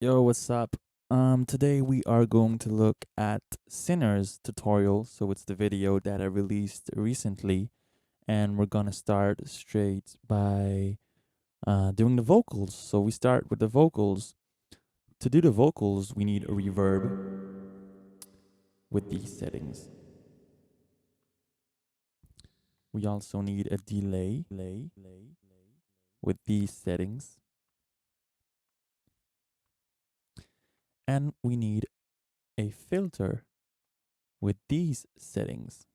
Yo, what's up? Today we are going to look at Sinner's tutorial. So it's the video that I released recently, and we're gonna start straight by doing the vocals. So we start with the vocals. To do the vocals, we need a reverb with these settings. We also need a delay with these settings. And we need a filter with these settings.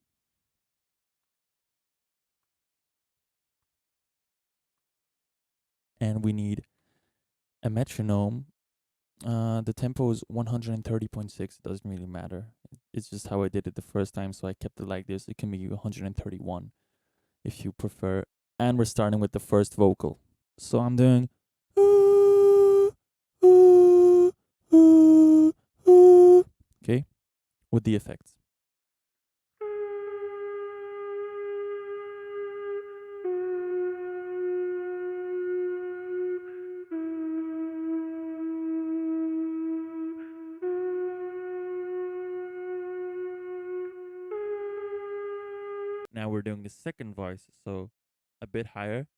And we need a metronome. The tempo is 130.6. It doesn't really matter. It's just how I did it the first time, so I kept it like this. It can be 131 if you prefer. And we're starting with the first vocal. So I'm doing okay, with the effects. Now we're doing the second voice, so a bit higher.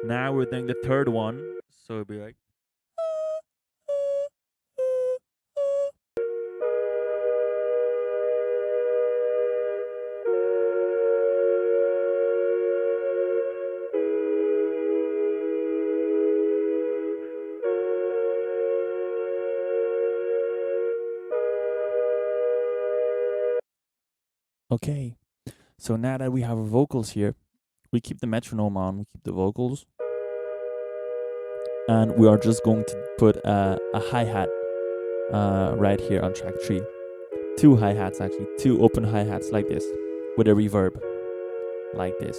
Now we're doing the third one, so it'll be like. Okay, so now that we have our vocals here, we keep the metronome on, we keep the vocals, and we are just going to put a hi-hat right here on track 3. 2 hi-hats actually, 2 open hi-hats like this, with a reverb, like this.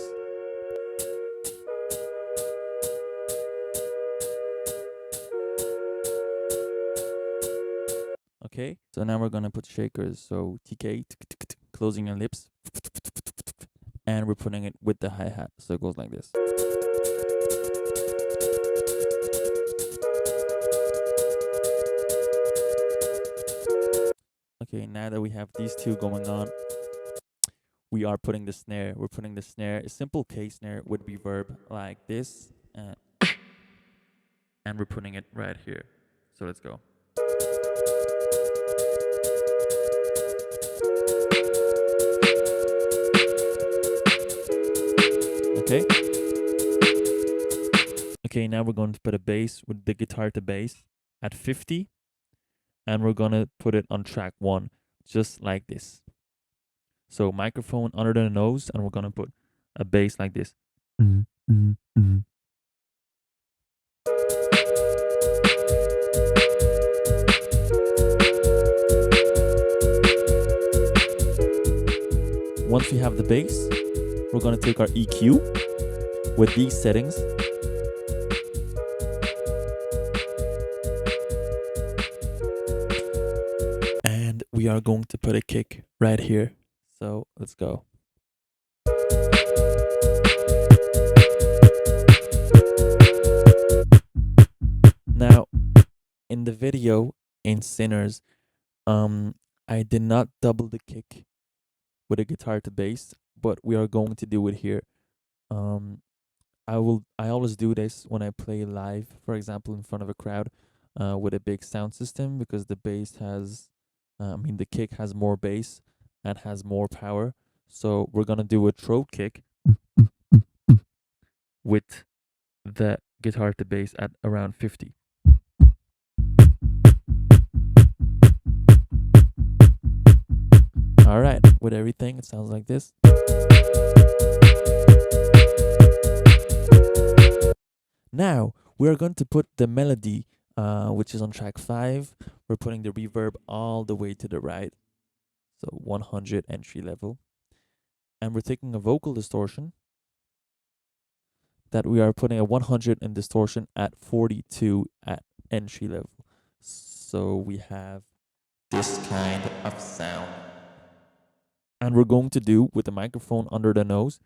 Okay, so now we're gonna put shakers, so TK, closing your lips, and we're putting it with the hi-hat, so it goes like this. Okay, now that we have these two going on, we are putting the snare. We're putting the snare, a simple K snare with reverb like this, and we're putting it right here. So let's go. Okay. Okay, now we're going to put a bass with the guitar to bass at 50, and we're gonna put it on track 1, just like this. So microphone under the nose, and we're gonna put a bass like this. Once we have the bass, we're gonna take our EQ with these settings. And we are going to put a kick right here. So let's go. Now, in the video in Sinners, I did not double the kick with a guitar to bass, but we are going to do it here. I always do this when I play live, for example, in front of a crowd, with a big sound system, because the bass has, the kick has more bass and has more power. So we're gonna do a throat kick with the guitar to bass at around 50. All right, with everything, it sounds like this. Now we're going to put the melody, which is on track 5. We're putting the reverb all the way to the right, so 100 entry level, and we're taking a vocal distortion that we are putting a 100 in distortion at 42 at entry level. So we have this kind of sound. And we're going to do with the microphone under the nose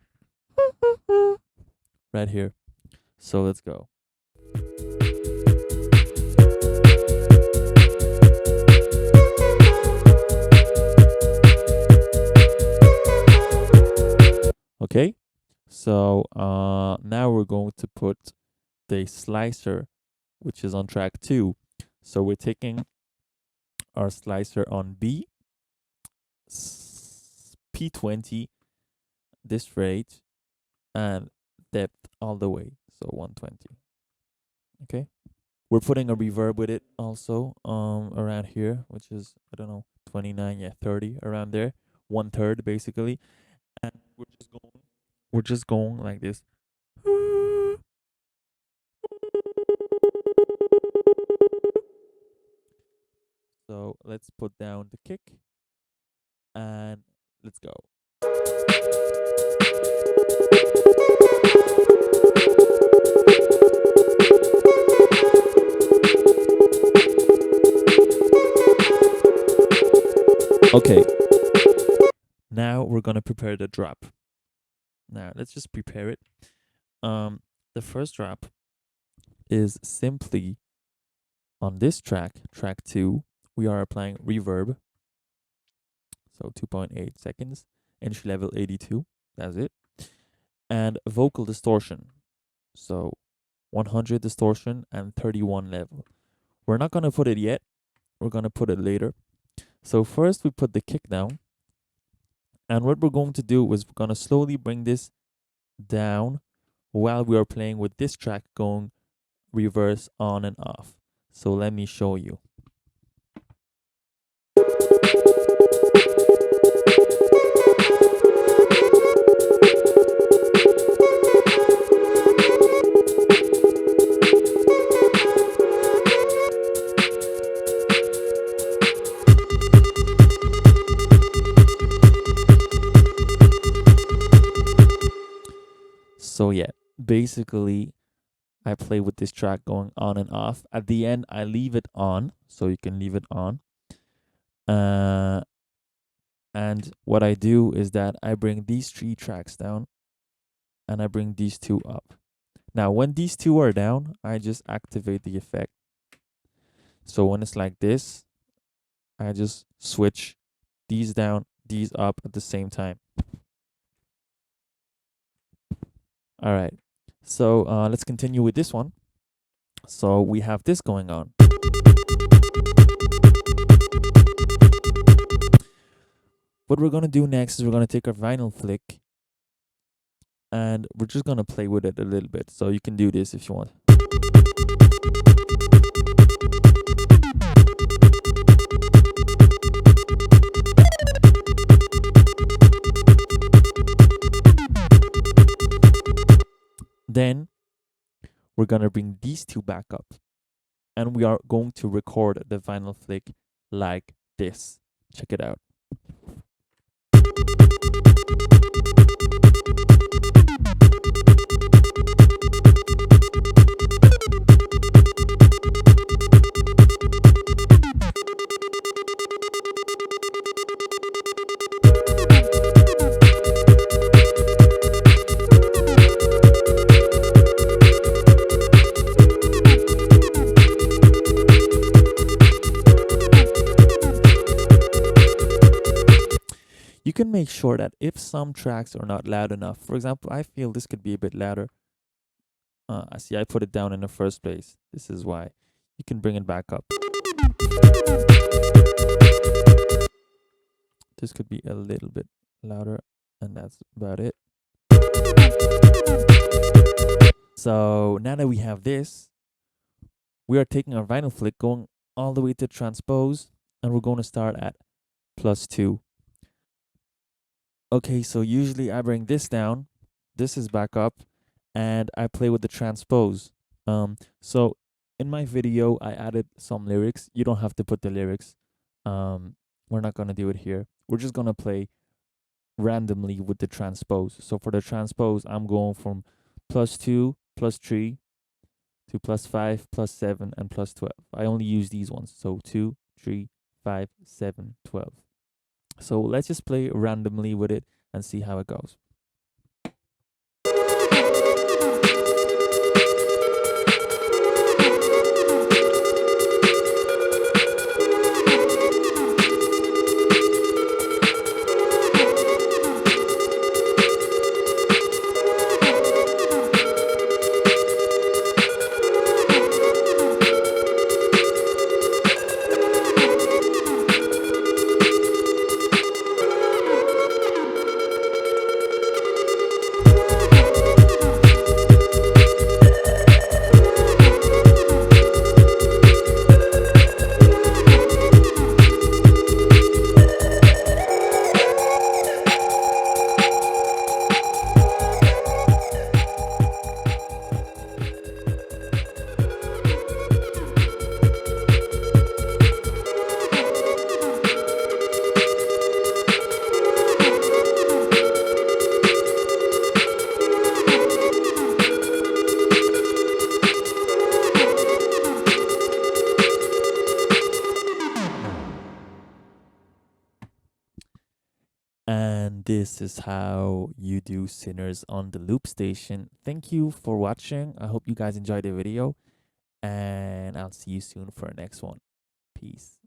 right here. So let's go. Okay, so now we're going to put the slicer, which is on track 2. So we're taking our slicer on B, P20, this rate, and depth all the way, so 120. Okay, we're putting a reverb with it also around here, which is, I don't know, 29, yeah, 30, around there, 1/3 basically. And we're just going like this. So let's put down the kick and let's go. Okay, now we're gonna prepare the drop. Now let's just prepare it. The first drop is simply on this track, track 2, we are applying reverb. So 2.8 seconds, entry level 82, that's it. And vocal distortion. So 100 distortion and 31 level. We're not gonna put it yet, we're gonna put it later. So first we put the kick down. And what we're going to do is we're gonna slowly bring this down while we are playing with this track going reverse on and off. So let me show you. So yeah, basically I play with this track going on and off. At the end, I leave it on, so you can leave it on. And what I do is that I bring these 3 tracks down and I bring these 2 up. Now, when these 2 are down, I just activate the effect. So when it's like this, I just switch these down, these up at the same time. All right. So let's continue with this one. So we have this going on. What we're going to do next is we're going to take our vinyl flick and we're just going to play with it a little bit. So you can do this if you want. Then we're going to bring these 2 back up and we are going to record the vinyl flick like this. Check it out. You can make sure that if some tracks are not loud enough, for example, I feel this could be a bit louder. I see I put it down in the first place. This is why. You can bring it back up. This could be a little bit louder, and that's about it. So now that we have this, we are taking our vinyl flick, going all the way to transpose, and we're going to start at +2. Okay, so usually I bring this down, this is back up, and I play with the transpose. So in my video, I added some lyrics. You don't have to put the lyrics. We're not gonna do it here. We're just gonna play randomly with the transpose. So for the transpose, I'm going from plus 2, plus 3, to plus 5, plus 7, and plus 12. I only use these ones. So 2, 3, 5, 7, 12. So let's just play randomly with it and see how it goes. And this is how you do Sinners on the Loopstation. Thank you for watching. I hope you guys enjoyed the video, and I'll see you soon for the next one. Peace.